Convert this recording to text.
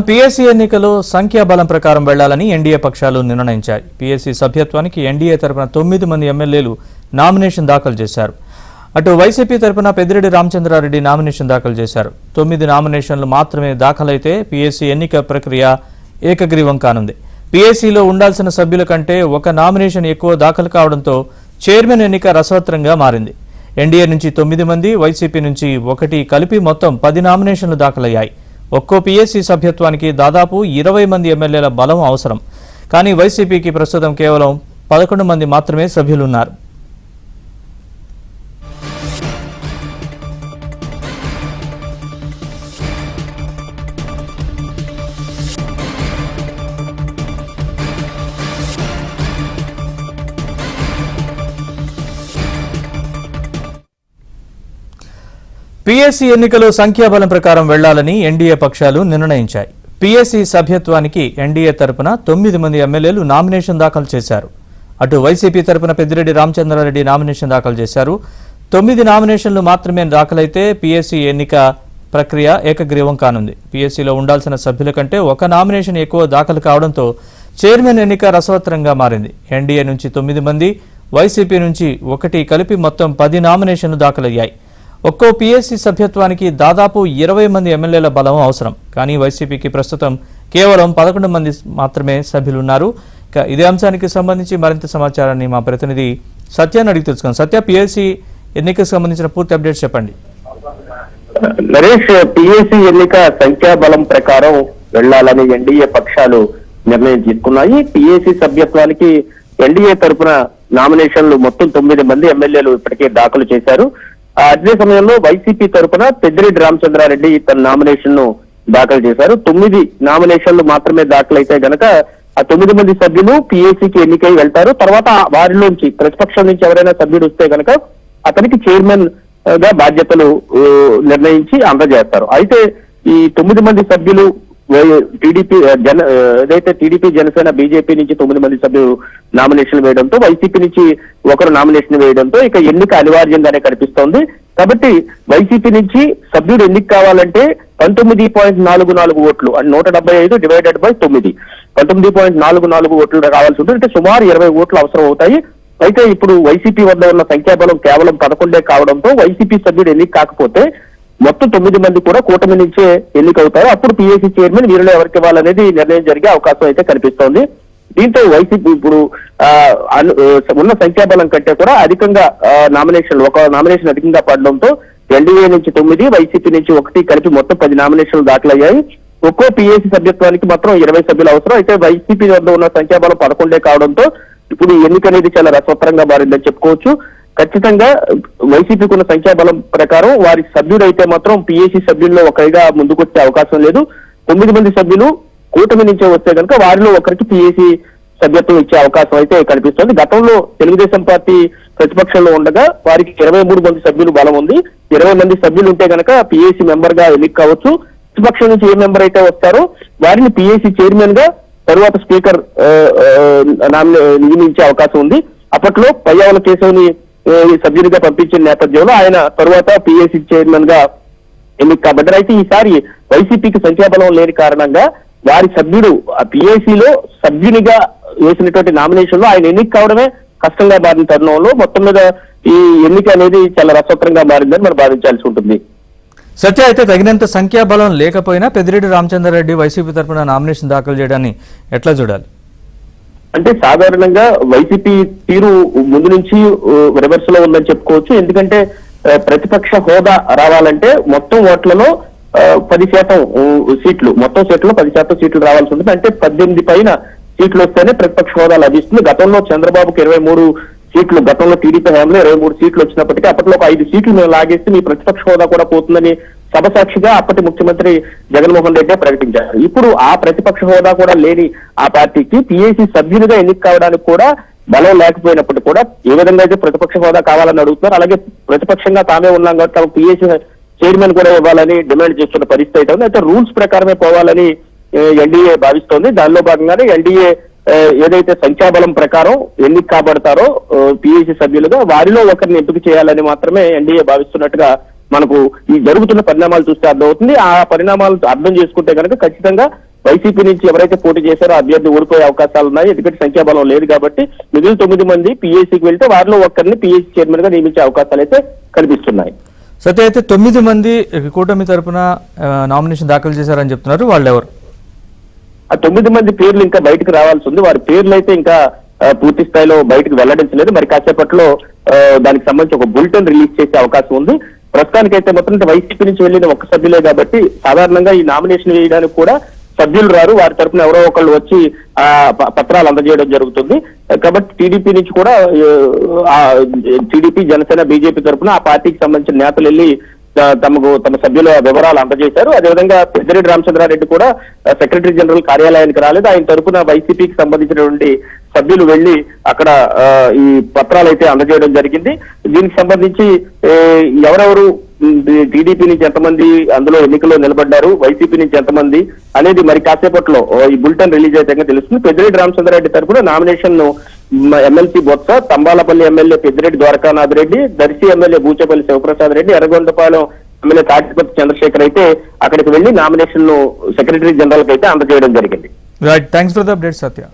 PSC ఎన్నికలో సంఖ్యాబలం ప్రకారం వెళ్లాలని ఎన్డీఏ పక్షాలు నిర్ణయించాయి. పీఎస్సీ సభ్యత్వానికి ఎన్డీఏ తరపున 9 మంది ఎమ్మెల్యేలు నామినేషన్ దాఖలు చేశారు. అటు వైసీపీ తరపున పెద్దిరెడ్డి రామచంద్రారెడ్డి నామినేషన్ దాఖలు చేశారు. 9 నామినేషన్లు మాత్రమే దాఖలైతే పీఎస్సీ ఎన్నిక ప్రక్రియ ఏకగ్రీవం కానుంది. పీఎస్సీలో ఉండాల్సిన సభ్యుల కంటే ఒక నామినేషన్ ఎక్కువ దాఖలు కావడంతో చైర్మన్ ఎన్నిక రసవత్రంగా మారింది. ఎన్డీఏ నుంచి 9 మంది, వైసీపీ నుంచి 1 కలిపి మొత్తం 10 నామినేషన్లు దాఖలయ్యాయి. ఒక్కో పీఎస్సీ సభ్యత్వానికి దాదాపు 20 మంది ఎమ్మెల్యేల బలం అవసరం. కానీ వైసీపీకి ప్రస్తుతం కేవలం 11 మంది మాత్రమే సభ్యులున్నారు. పీఎస్సీ ఎన్నికలో సంఖ్యాబలం ప్రకారం వెళ్లాలని ఎన్డీఏ పక్షాలు నిర్ణయించాయి. పీఎస్సీ సభ్యత్వానికి ఎన్డీఏ తరపున 9 మంది ఎమ్మెల్యేలు నామినేషన్ దాఖలు చేశారు. అటు వైసీపీ తరపున పెద్దిరెడ్డి రామచంద్రారెడ్డి నామినేషన్ దాఖలు చేశారు. 9 నామినేషన్లు మాత్రమే దాఖలైతే పీఎస్సీ ఎన్నిక ప్రక్రియ ఏకగ్రీవం కానుంది. పీఎస్సీలో ఉండాల్సిన సభ్యుల కంటే ఒక నామినేషన్ ఎక్కువ దాఖలు కావడంతో చైర్మన్ ఎన్నిక రసవత్రంగా మారింది. ఎన్డీఏ నుంచి 9 మంది, వైసీపీ నుంచి 1 కలిపి మొత్తం 10 నామినేషన్లు దాఖలయ్యాయి. ఒక్కో పీఎస్సీ సభ్యత్వానికి దాదాపు 20 మంది ఎమ్మెల్యేల బలం అవసరం. కానీ వైసీపీకి ప్రస్తుతం కేవలం 11 మంది మాత్రమే సభ్యులున్నారు. ఇక ఇదే అంశానికి సంబంధించి మరింత సమాచారాన్ని మా ప్రతినిధి సత్యాన్ని అడిగి తెలుసుకుందాం. సత్య, పీఎస్సీ ఎన్నికకు సంబంధించిన పూర్తి అప్డేట్స్ చెప్పండి. నరేష్, పీఎస్సీ ఎన్నిక సంఖ్యాబలం ప్రకారం వెళ్లాలని ఎన్డీఏ పక్షాలు నిర్ణయం తీసుకున్నాయి. పీఎస్సీ సభ్యత్వానికి ఎన్డీఏ తరఫున నామినేషన్లు మొత్తం 9 మంది ఎమ్మెల్యేలు ఇప్పటికే దాఖలు చేశారు. అదే సమయంలో వైసీపీ తరఫున పెద్దిరెడ్డి రామచంద్రారెడ్డి తన నామినేషన్ ను దాఖలు చేశారు. 9 నామినేషన్లు మాత్రమే దాఖలైతే గనక ఆ 9 మంది సభ్యులు పీఏసీకి ఎన్నికై వెళ్తారు. తర్వాత వారిలోంచి ప్రతిపక్షం నుంచి ఎవరైనా సభ్యుడు వస్తే గనక అతనికి చైర్మన్ గా బాధ్యతలు నిర్ణయించి అందజేస్తారు. అయితే ఈ 9 మంది సభ్యులు టీడీపీ ఏదైతే టీడీపీ, జనసేన, బీజేపీ నుంచి 9 మంది సభ్యులు నామినేషన్లు వేయడంతో, వైసీపీ నుంచి 1 నామినేషన్ వేయడంతో ఇక ఎన్నిక అనివార్యంగానే కనిపిస్తోంది. కాబట్టి వైసీపీ నుంచి సభ్యుడు ఎన్నిక కావాలంటే 19.44 ఓట్లు, 175 డివైడెడ్ బై 9, 19.44 ఓట్లు రావాల్సి ఉంటుంది. అంటే సుమారు 20 ఓట్లు అవసరం అవుతాయి. అయితే ఇప్పుడు వైసీపీ వద్ద ఉన్న సంఖ్యాబలం కేవలం 11 కావడంతో వైసీపీ సభ్యుడు ఎన్నిక కాకపోతే మొత్తం 9 మంది కూడా కూటమి నుంచే ఎన్నికవుతారు. అప్పుడు పీఏసీ చైర్మన్ వీరిలో ఎవరికి ఇవ్వాలనేది నిర్ణయం జరిగే అవకాశం అయితే కనిపిస్తోంది. దీంతో వైసీపీ ఇప్పుడు ఉన్న సంఖ్యాబలం కంటే కూడా అధికంగా ఒక నామినేషన్ అధికంగా పడడంతో ఎన్డీఏ నుంచి 9, వైసీపీ నుంచి 1 కలిపి మొత్తం 10 నామినేషన్లు దాఖలయ్యాయి. ఒక్కో పీఏసీ సభ్యత్వానికి మాత్రం 20 సభ్యులు అవసరం. అయితే వైసీపీ వద్ద ఉన్న సంఖ్యాబలం 11 కావడంతో ఇప్పుడు ఎన్నిక అనేది చాలా రసవత్రంగా మారిందని చెప్పుకోవచ్చు. ఖచ్చితంగా వైసీపీకి ఉన్న సంఖ్యాబలం ప్రకారం వారి సభ్యుడైతే మాత్రం పీఏసీ సభ్యుల్లో ఒకరిగా ముందుకొచ్చే అవకాశం లేదు. 9 మంది సభ్యులు కూటమి నుంచే వస్తే కనుక వారిలో ఒకరికి పీఏసీ సభ్యత్వం ఇచ్చే అవకాశం అయితే కనిపిస్తుంది. గతంలో తెలుగుదేశం పార్టీ ప్రతిపక్షంలో ఉండగా వారికి 23 మంది సభ్యులు బలం ఉంది. 20 మంది సభ్యులు ఉంటే కనుక పీఏసీ మెంబర్ గా ఎన్నిక కావచ్చు. ప్రతిపక్షం నుంచి ఏ మెంబర్ అయితే వస్తారో వారిని పీఏసీ చైర్మన్ గా తరువాత స్పీకర్ నియమించే అవకాశం ఉంది. అప్పట్లో పయ్యావుల కేశవ్ని సభ్యునిగా పంపించిన నేపథ్యంలో ఆయన తరువాత పీఏసీ చైర్మన్ గా ఎన్నిక కాబట్టి, అయితే ఈసారి వైసీపీకి సంఖ్యాబలం లేని కారణంగా వారి సభ్యుడు ఆ పీఏసీలో సభ్యునిగా వేసినటువంటి నామినేషన్ లో ఆయన ఎన్నిక కావడమే కష్టంగా మారిన తరుణంలో మొత్తం మీద ఈ ఎన్నిక అనేది చాలా రసవత్రంగా మారిందని మనం భావించాల్సి ఉంటుంది. సత్య, అయితే తగినంత సంఖ్యాబలం లేకపోయినా పెద్దిరెడ్డి రామచంద్రారెడ్డి వైసీపీ తరఫున నామినేషన్ దాఖలు చేయడాన్ని ఎట్లా చూడాలి? అంటే సాధారణంగా వైసీపీ తీరు ముందు నుంచి రివర్స్ లో ఉందని చెప్పుకోవచ్చు. ఎందుకంటే ప్రతిపక్ష హోదా రావాలంటే మొత్తం ఓట్లలో 10% సీట్లు, మొత్తం సీట్లలో 10% సీట్లు రావాల్సి ఉంటుంది. అంటే 18 పైన సీట్లు వస్తేనే ప్రతిపక్ష హోదా లభిస్తుంది. గతంలో చంద్రబాబుకి 23 సీట్లు, గతంలో టీడీపీ హయాంలో 23 సీట్లు వచ్చినప్పటికీ అప్పట్లో ఒక 5 సీట్లు మేము లాగేస్తే మీ ప్రతిపక్ష హోదా కూడా పోతుందని సభసాక్షిగా అప్పటి ముఖ్యమంత్రి జగన్మోహన్ రెడ్డి ప్రకటించారు. ఇప్పుడు ఆ ప్రతిపక్ష హోదా కూడా లేని ఆ పార్టీకి పీఏసీ సభ్యులుగా ఎన్నిక కావడానికి కూడా బలం లేకపోయినప్పటికీ కూడా ఏ విధంగా అయితే ప్రతిపక్ష హోదా కావాలని అడుగుతున్నారు, అలాగే ప్రతిపక్షంగా తామే ఉన్నాం కాబట్టి తమ పీఏసీ చైర్మన్ కూడా ఇవ్వాలని డిమాండ్ చేస్తున్న పరిస్థితి అయితే ఉంది. అయితే రూల్స్ ప్రకారమే పోవాలని ఎన్డీఏ భావిస్తోంది. దానిలో భాగంగానే ఎన్డీఏ ఏదైతే సంఖ్యాబలం ప్రకారం ఎన్నిక కాబడతారో పీఏసీ సభ్యులుగా వారిలో ఒకరిని ఎంపిక చేయాలని మాత్రమే ఎన్డీఏ భావిస్తున్నట్టుగా మనకు ఈ జరుగుతున్న పరిణామాలు చూస్తే అర్థమవుతుంది. ఆ పరిణామాలు అర్థం చేసుకుంటే కనుక ఖచ్చితంగా వైసీపీ నుంచి ఎవరైతే పోటీ చేశారో అభ్యర్థి ఓడిపోయే అవకాశాలు ఉన్నాయి. ఎందుకంటే సంఖ్యాబలం లేదు కాబట్టి మిగిలిన 9 మంది పీఏసీకి వెళ్తే వారిలో ఒక్కరిని పీఏసీ చైర్మన్ గా నియమించే అవకాశాలు అయితే కనిపిస్తున్నాయి. సత్య, అయితే 9 మంది కూటమి తరపున నామినేషన్ దాఖలు చేశారని చెప్తున్నారు. వాళ్ళు ఎవరు? ఆ 9 మంది పేర్లు ఇంకా బయటకు రావాల్సి ఉంది. వారి పేర్లు అయితే ఇంకా పూర్తి స్థాయిలో బయటకు వెల్లడించలేదు. మరి కాసేపట్లో దానికి సంబంధించి ఒక బులెటిన్ రిలీజ్ చేసే అవకాశం ఉంది. ప్రస్తుతానికైతే మొత్తం వైసీపీ నుంచి వెళ్ళిన ఒక్క సభ్యులే కాబట్టి సాధారణంగా ఈ నామినేషన్ వేయడానికి కూడా సభ్యులు రారు. వారి తరఫున ఎవరో ఒకళ్ళు వచ్చి ఆ పత్రాలు అందజేయడం జరుగుతుంది. కాబట్టి టీడీపీ నుంచి కూడా టీడీపీ, జనసేన, బీజేపీ తరఫున ఆ పార్టీకి సంబంధించిన నేతలు వెళ్ళి తమ సభ్యుల వివరాలు అందజేశారు. అదేవిధంగా పెద్దిరెడ్డి రామచంద్రారెడ్డి కూడా సెక్రటరీ జనరల్ కార్యాలయానికి రాలేదు. ఆయన తరఫున వైసీపీకి సంబంధించినటువంటి సభ్యులు వెళ్లి అక్కడ ఈ పత్రాలు అయితే అందజేయడం జరిగింది. దీనికి సంబంధించి ఎవరెవరు టీడీపీ నుంచి ఎంతమంది అందులో ఎన్నికల్లో నిలబడ్డారు, వైసీపీ నుంచి ఎంతమంది అనేది మరి కాసేపట్లో ఈ బులెటిన్ రిలీజ్ అయితే తెలుస్తుంది. పెద్దిరెడ్డి రామచంద్రారెడ్డి తరఫున నామినేషన్ ను MLC Botsa, Thamballapalle MLA Peddireddy Dwarakanath Reddy, Darsi MLA Buchepalli Sivaprasad Reddy, Yerragondapalem MLA Tatiparthi Chandrasekhar అయితే అక్కడికి వెళ్లి నామినేషన్ ను సెక్రటరీ జనరల్ కి అయితే అందజేయడం జరిగింది. Right, thanks for the update Satya.